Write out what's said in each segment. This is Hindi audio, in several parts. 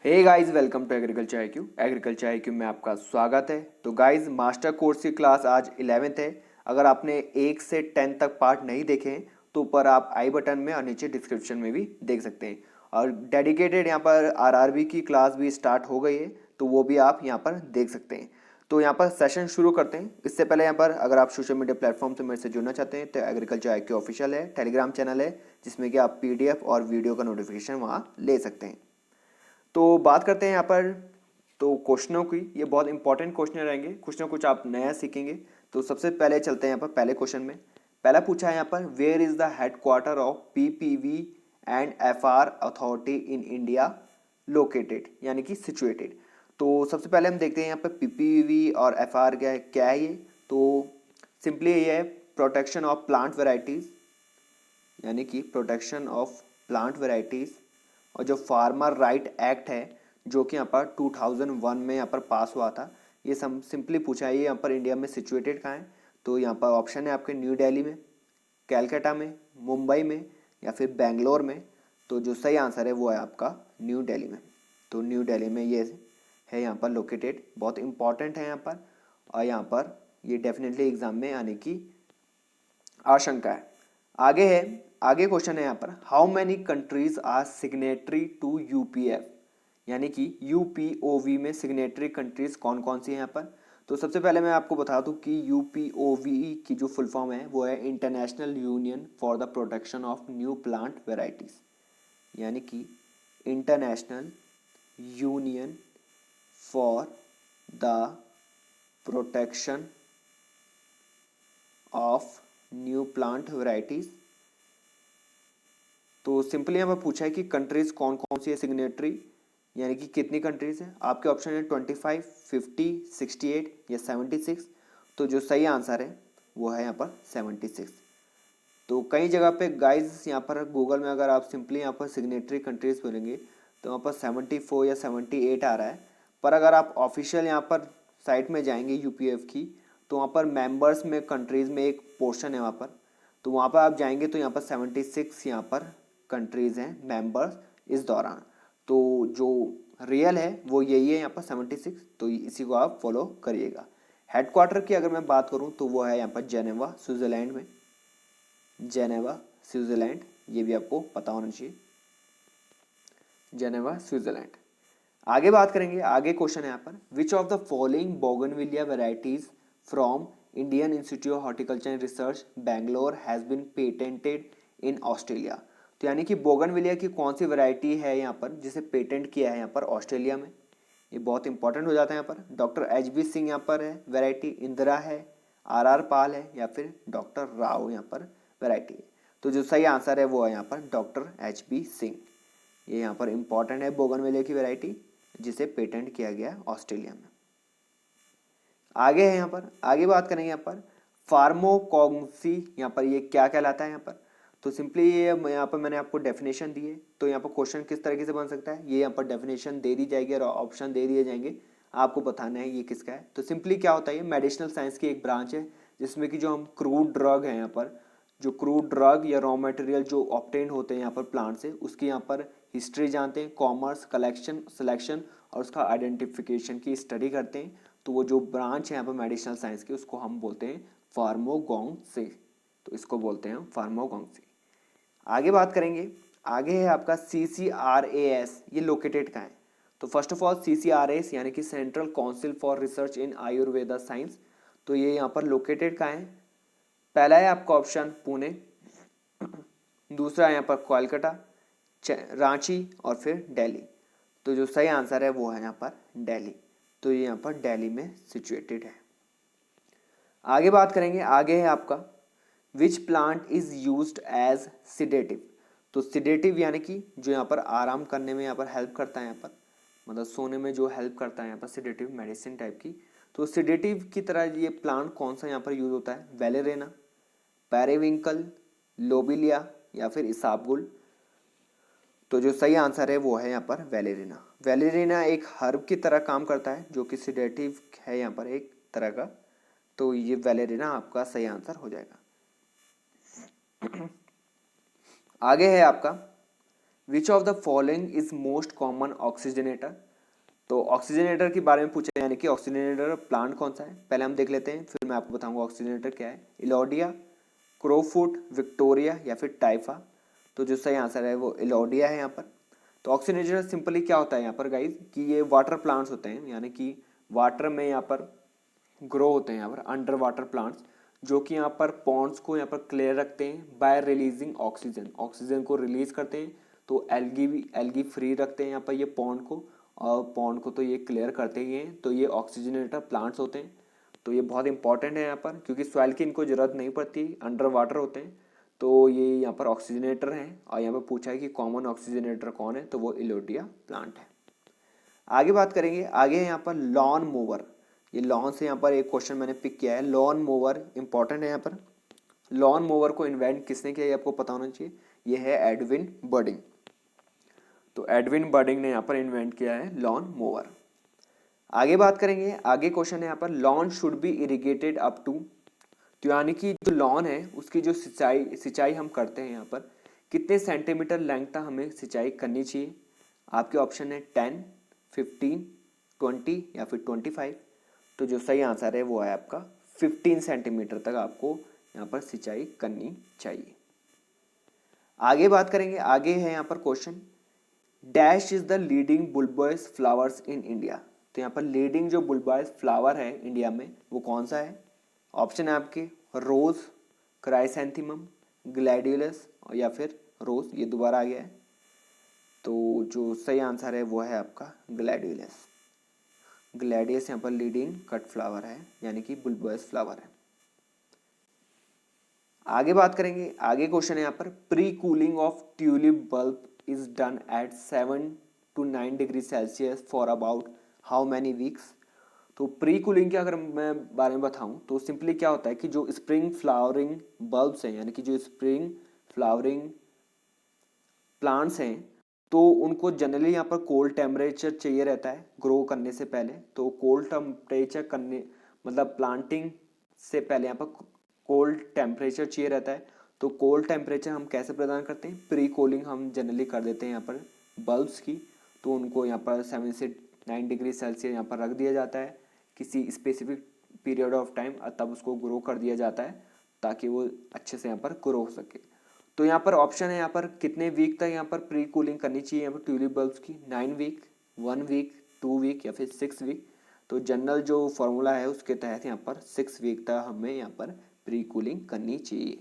Hey guys, welcome to agriculture IQ. Agriculture IQ में आपका स्वागत है। तो गाइस, मास्टर कोर्स की क्लास आज 11th है। अगर आपने 1 से 10 तक पार्ट नहीं देखे हैं तो ऊपर आप आई बटन में और नीचे डिस्क्रिप्शन में भी देख सकते हैं। और डेडिकेटेड यहाँ पर आरआरबी की क्लास भी स्टार्ट हो गई है, तो वो भी आप यहाँ पर देख सकते हैं। तो यहाँ पर सेशन शुरू करते हैं। इससे पहले यहाँ पर अगर आप सोशल मीडिया प्लेटफॉर्म से मेरे से जुड़ना चाहते हैं तो एग्रीकल्चर आईक्यू ऑफिशियल है, टेलीग्राम चैनल है जिसमें कि आप पीडीएफ और वीडियो का नोटिफिकेशन वहाँ ले सकते हैं। तो बात करते हैं यहाँ पर तो क्वेश्चनों की। ये बहुत इंपॉर्टेंट क्वेश्चन रहेंगे, कुछ ना कुछ आप नया सीखेंगे। तो सबसे पहले चलते हैं यहाँ पर पहले क्वेश्चन में। पहला पूछा है यहाँ पर, where is the headquarter of PPV and FR authority in India located, यानी कि सिचुएटेड। तो सबसे पहले हम देखते हैं यहाँ पर पीपीवी और एफआर क्या है ये। तो सिंपली ये है प्रोटेक्शन ऑफ प्लांट वेराइटीज, यानी कि प्रोटेक्शन ऑफ प्लांट वेराइटीज। और जो फार्मर राइट एक्ट है जो कि यहाँ पर 2001 में यहाँ पर पास हुआ था, ये सिंपली पूछा है ये यहाँ पर इंडिया में सिचुएटेड कहाँ है। तो यहाँ पर ऑप्शन है आपके न्यू दिल्ली में, कैलकाटा में, मुंबई में या फिर बेंगलोर में। तो जो सही आंसर है वो है आपका न्यू दिल्ली में। तो न्यू दिल्ली में ये है यहाँ पर लोकेटेड, बहुत इंपॉर्टेंट है यहाँ पर। और यहाँ पर ये डेफिनेटली एग्जाम में आने की आशंका है। आगे क्वेश्चन है यहाँ पर, how many countries are signatory to UPF, यानी कि यूपीओवी में सिग्नेटरी कंट्रीज कौन कौन सी हैं यहाँ पर। तो सबसे पहले मैं आपको बता दूं कि यूपीओवी की जो फुल फॉर्म है वो है international union for the protection of new plant varieties, यानी कि international union for the protection of new plant varieties. तो सिंपली यहाँ पर पूछा है कि कंट्रीज कौन कौन सी है सिग्नेटरी, यानी कि कितनी कंट्रीज है। आपके ऑप्शन है 25, 50, 68 या 76। तो जो सही आंसर है वो है यहाँ पर 76। तो कई जगह पे गाइज यहाँ पर गूगल में अगर आप सिंपली यहाँ पर सिग्नेटरी कंट्रीज बोलेंगे तो वहाँ पर 74 या 78 आ रहा है। पर अगर आप ऑफिशियल यहाँ पर साइट में जाएंगे यूपीएफ की, तो वहाँ पर मेंबर्स में कंट्रीज में एक पोर्शन है वहाँ पर, तो वहाँ पर आप जाएंगे तो यहाँ पर 76 यहाँ पर कंट्रीज हैं मेंबर्स इस दौरान। तो जो रियल है वो यही है यहाँ पर 76। तो इसी को आप फॉलो करिएगा। हेडक्वार्टर की अगर मैं बात करूँ तो वो है यहाँ पर जेनेवा स्विट्जरलैंड में, जेनेवा स्विट्जरलैंड, ये भी आपको पता होना चाहिए, जेनेवा स्विट्जरलैंड। आगे बात करेंगे, आगे क्वेश्चन है यहाँ पर, which of the following bougainvillea varieties from Indian Institute of Horticulture and Research Bangalore has been patented in Australia. तो यानी कि बोगनविलिया की कौन सी वैरायटी है यहाँ पर जिसे पेटेंट किया है यहाँ पर ऑस्ट्रेलिया में। ये बहुत इंपॉर्टेंट हो जाता है यहाँ पर। डॉक्टर एच बी सिंह यहाँ पर है वैरायटी, इंदिरा है, आर आर पाल है या फिर डॉक्टर राव यहाँ पर वैरायटी है। तो जो सही आंसर है वो है यहाँ पर डॉक्टर एच बी सिंह। ये यहाँ पर इंपॉर्टेंट है बोगनविलिया की वैरायटी जिसे पेटेंट किया गया ऑस्ट्रेलिया में। आगे है यहाँ पर, आगे बात करेंगे यहाँ पर फार्माकोग्नोसी, यहाँ पर ये क्या कहलाता है यहाँ पर। तो सिंपली ये यहाँ पर मैंने आपको डेफिनेशन दी है। तो यहाँ पर क्वेश्चन किस तरीके से बन सकता है, ये यहाँ पर डेफिनेशन दे दी जाएगी और ऑप्शन दे दिए जाएंगे, आपको बताना है ये किसका है। तो सिंपली क्या होता है, ये मेडिसिनल साइंस की एक ब्रांच है जिसमें कि जो हम क्रूड ड्रग है यहाँ पर, जो क्रूड ड्रग या रॉ मटेरियल जो ऑब्टेन होते हैं यहाँ पर प्लांट से, उसकी यहाँ पर हिस्ट्री जानते हैं, कॉमर्स, कलेक्शन, सिलेक्शन और उसका आइडेंटिफिकेशन की स्टडी करते हैं। तो वो जो ब्रांच है यहाँ पर मेडिसिनल साइंस की उसको हम बोलते हैं फार्माकोग्नोसी। तो इसको बोलते हैं फार्माकोग्नोसी। आगे बात करेंगे, आगे है आपका CCRAS, ये लोकेटेड कहाँ है। तो फर्स्ट ऑफ ऑल CCRAS यानी कि central council for research in Ayurveda science, तो ये यहाँ पर लोकेटेड कहाँ है। पहला है आपका ऑप्शन पुणे, दूसरा यहाँ पर कोलकाता, रांची और फिर दिल्ली। तो जो सही आंसर है वो है यहाँ पर दिल्ली। तो ये यहाँ पर दिल्ली में सिचुएटेड है। आगे बात करेंगे, आगे है आपका which plant is used as sedative. तो सिडेटिव यानी कि जो यहाँ पर आराम करने में यहाँ पर हेल्प करता है, यहाँ पर मतलब सोने में जो हेल्प करता है यहाँ पर सिडेटिव मेडिसिन टाइप की। तो सिडेटिव की तरह ये प्लांट कौन सा यहाँ पर यूज होता है, वेलेरिना, पेरिविंकल, लोबिलिया या फिर इसाबगुल। तो जो सही आंसर है वो है यहाँ पर वेलेरिना। वेलेरिना एक हर्ब की तरह काम करता है जो कि सिडेटिव है यहाँ पर एक तरह का। तो ये वेलेरिना आपका सही आंसर हो जाएगा। आगे है आपका विच of the following is most common oxygenator. तो ऑक्सीजनेटर के बारे में पूछा, यानी कि ऑक्सीजनेटर प्लांट कौन सा है, पहले हम देख लेते हैं, फिर मैं आपको बताऊंगा ऑक्सीजनेटर क्या है। इलोडिया, क्रोफुट, विक्टोरिया या फिर टाइफा। तो जो सही आंसर है वो इलोडिया है यहाँ पर। तो ऑक्सीजनेटर सिंपली क्या होता है यहाँ पर गाइज, कि ये वाटर प्लांट्स होते हैं, यानी कि वाटर में यहाँ पर ग्रो होते हैं, यहाँ पर अंडर वाटर प्लांट्स, जो कि यहाँ पर पॉन्ड्स को यहाँ पर क्लियर रखते हैं बाय रिलीजिंग ऑक्सीजन, ऑक्सीजन को रिलीज करते हैं। तो एल्गी फ्री रखते हैं यहाँ पर ये पॉन्ड को, और पॉन्ड को तो ये क्लियर करते ही हैं। तो ये ऑक्सीजनेटर प्लांट्स होते हैं। तो ये बहुत इंपॉर्टेंट है यहाँ पर, क्योंकि सॉइल की इनको जरूरत नहीं पड़ती, अंडर वाटर होते हैं। तो ये यहाँ पर ऑक्सीजनेटर हैं, और यहाँ पर पूछा है कि कॉमन ऑक्सीजनेटर कौन है, तो वो इलोडिया प्लांट है। आगे बात करेंगे, आगे है यहाँ पर लॉन मोवर। ये लॉन से यहाँ पर एक क्वेश्चन मैंने पिक किया है, लॉन मोवर इंपॉर्टेंट है यहाँ पर। लॉन मोवर को इन्वेंट किसने किया ये आपको पता होना चाहिए, ये है एडविन बर्डिंग। तो एडविन बर्डिंग ने यहाँ पर इन्वेंट किया है लॉन मोवर। आगे बात करेंगे, आगे क्वेश्चन है यहाँ पर lawn should be irrigated up to. तो यानी कि जो लॉन है उसकी जो सिंचाई हम करते हैं यहाँ पर, कितने सेंटीमीटर लेंथ तक हमें सिंचाई करनी चाहिए। आपके ऑप्शन है 10, 15, 20 या फिर 25। तो जो सही आंसर है वो है आपका 15 सेंटीमीटर तक आपको यहाँ पर सिंचाई करनी चाहिए। आगे बात करेंगे, आगे है यहाँ पर question, dash is the leading bulbous flowers in India. तो यहाँ पर लीडिंग जो बुल्बोइस फ्लावर है इंडिया में वो कौन सा है। ऑप्शन है आपके रोज, क्राइसैंथेमम, ग्लैडियोलस या फिर रोज, ये दोबारा आ गया है। तो जो सही आंसर है वो है आपका ग्लैडियोलस। ग्लैडियस यहाँ पर लीडिंग कट फ्लावर है, यानी कि बुल्बोइस फ्लावर है। आगे बात करेंगे, आगे क्वेश्चन है यहाँ पर, pre cooling of tulip bulb is done at 7 to 9 degree Celsius for about how many weeks. तो प्री कूलिंग के अगर मैं बारे में बताऊं तो सिंपली क्या होता है कि जो स्प्रिंग फ्लावरिंग बल्ब्स हैं, यानी कि जो स्प्रिंग फ्लावरिंग प्लांट्स हैं, तो उनको जनरली यहाँ पर कोल्ड टेम्परेचर चाहिए रहता है ग्रो करने से पहले। तो कोल्ड टेम्परेचर करने मतलब प्लांटिंग से पहले यहाँ पर कोल्ड टेम्परेचर चाहिए रहता है। तो कोल्ड टेम्परेचर हम कैसे प्रदान करते हैं, प्री कूलिंग हम जनरली कर देते हैं यहाँ पर बल्ब्स की। तो उनको यहाँ पर 7 से 9 डिग्री सेल्सियस यहाँ पर रख दिया जाता है किसी स्पेसिफिक पीरियड ऑफ टाइम, तब उसको ग्रो कर दिया जाता है ताकि वो अच्छे से यहाँ पर ग्रो हो सके। तो यहाँ पर ऑप्शन है यहाँ पर कितने वीक तक यहाँ पर प्री कूलिंग करनी चाहिए यहाँ पर ट्यूलिप बल्ब्स की, 9 वीक, 1 वीक, 2 वीक या फिर 6 वीक। तो जनरल जो फॉर्मूला है उसके तहत यहाँ पर 6 वीक तक हमें यहाँ पर प्री कूलिंग करनी चाहिए।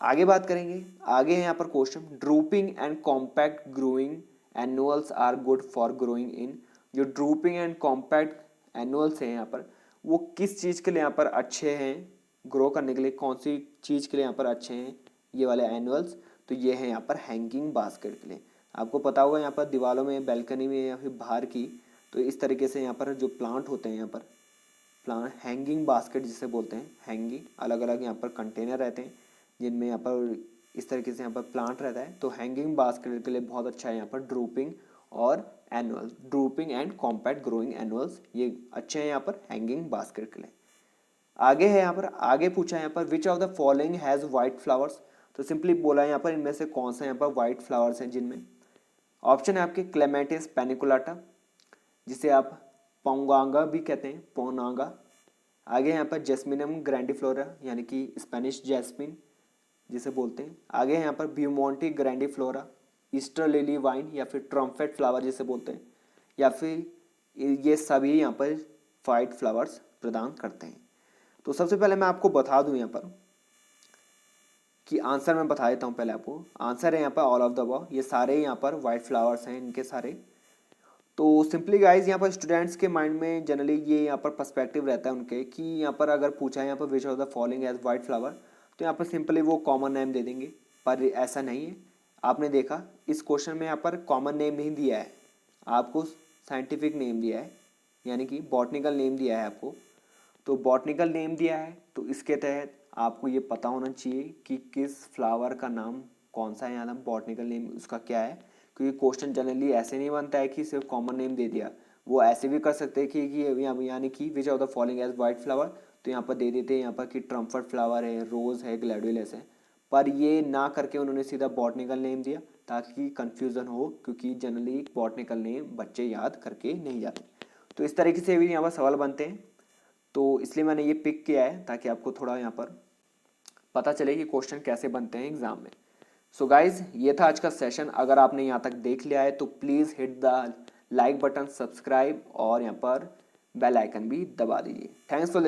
आगे बात करेंगे, आगे है यहाँ पर question, drooping and compact growing annuals are good for growing in. जो ड्रूपिंग एंड कॉम्पैक्ट एनुअल्स हैं यहाँ पर, वो किस चीज़ के लिए यहाँ पर अच्छे हैं ग्रो करने के लिए, कौन सी चीज़ के लिए यहाँ पर अच्छे हैं ये वाले एनुअल्स। तो ये है यहाँ पर हैंगिंग बास्केट के लिए। आपको पता होगा यहाँ पर दीवारों में, बैल्कनी में या फिर बाहर की, तो इस तरीके से यहाँ पर जो प्लांट होते हैं, यहाँ पर प्लांट हैंगिंग बास्केट जिसे बोलते हैं, हैंगिंग अलग अलग यहाँ पर कंटेनर रहते हैं जिनमें यहाँ पर इस तरीके से यहाँ पर प्लांट रहता है। तो हैंगिंग बास्केट के लिए बहुत अच्छा है यहाँ पर ड्रूपिंग और annual, drooping and compact growing annuals, ये अच्छे हैं यहाँ पर हैंगिंग बास्केट के लिए। आगे है यहाँ पर, आगे पूछा है यहाँ पर, which of the following has white flowers. तो सिंपली बोला है यहाँ पर इनमें से कौन सा यहाँ पर वाइट फ्लावर्स हैं जिनमें। ऑप्शन है आपके क्लेमेटिस पैनिकुलाटा, जिसे आप पोंगांगा भी कहते हैं, पोनांगा। आगे यहाँ पर जेस्मिनम ग्रैंडिफ्लोरा, यानी कि स्पेनिश जैस्मिन जिसे बोलते हैं। आगे यहाँ पर ब्यूमोंटी ग्रैंडिफ्लोरा, ईस्टर लिली वाइन या फिर ट्रम्पेट फ्लावर जिसे बोलते हैं, या फिर ये सभी यहाँ पर वाइट फ्लावर्स प्रदान करते हैं। तो सबसे पहले मैं आपको बता दूं यहाँ पर कि आंसर मैं बता देता हूँ पहले आपको। आंसर है यहाँ पर ऑल ऑफ द अबव, ये सारे यहाँ पर वाइट फ्लावर्स हैं इनके सारे। तो सिंपली गाइज यहाँ पर स्टूडेंट्स के माइंड में जनरली ये यहाँ पर पर्सपेक्टिव रहता है उनके कि यहाँ पर अगर पूछा है यहाँ पर which of the following as white flower, तो यहाँ पर सिंपली वो कॉमन नेम दे देंगे, पर ऐसा नहीं है। आपने देखा इस क्वेश्चन में यहाँ पर कॉमन नेम नहीं दिया है, आपको साइंटिफिक नेम दिया है, यानी कि बॉटनिकल नेम दिया है आपको। तो बॉटनिकल नेम दिया है तो इसके तहत आपको ये पता होना चाहिए कि किस फ्लावर का नाम कौन सा है, यहाँ बॉटनिकल नेम उसका क्या है। क्योंकि क्वेश्चन जनरली ऐसे नहीं बनता है कि सिर्फ कॉमन नेम दे दिया, वो ऐसे भी कर सकते हैं कि यानी कि which of the following as white flower, तो यहाँ पर दे देते हैं यहाँ पर कि ट्रम्फर्ट फ्लावर है, रोज़ है, ग्लैडियोलस है। पर ये ना करके उन्होंने सीधा बॉटनिकल नेम दिया, ताकि कंफ्यूजन हो, क्योंकि जनरली बॉटनिकल नेम बच्चे याद करके नहीं जाते। तो इस तरीके से भी यहाँ पर सवाल बनते हैं, तो इसलिए मैंने ये पिक किया है ताकि आपको थोड़ा यहाँ पर पता चले कि क्वेश्चन कैसे बनते हैं एग्जाम में। सो गाइज, ये था आज का सेशन। अगर आपने यहाँ तक देख लिया है तो please hit the like button, subscribe और यहाँ पर बेल आइकन भी दबा दीजिए। Thanks for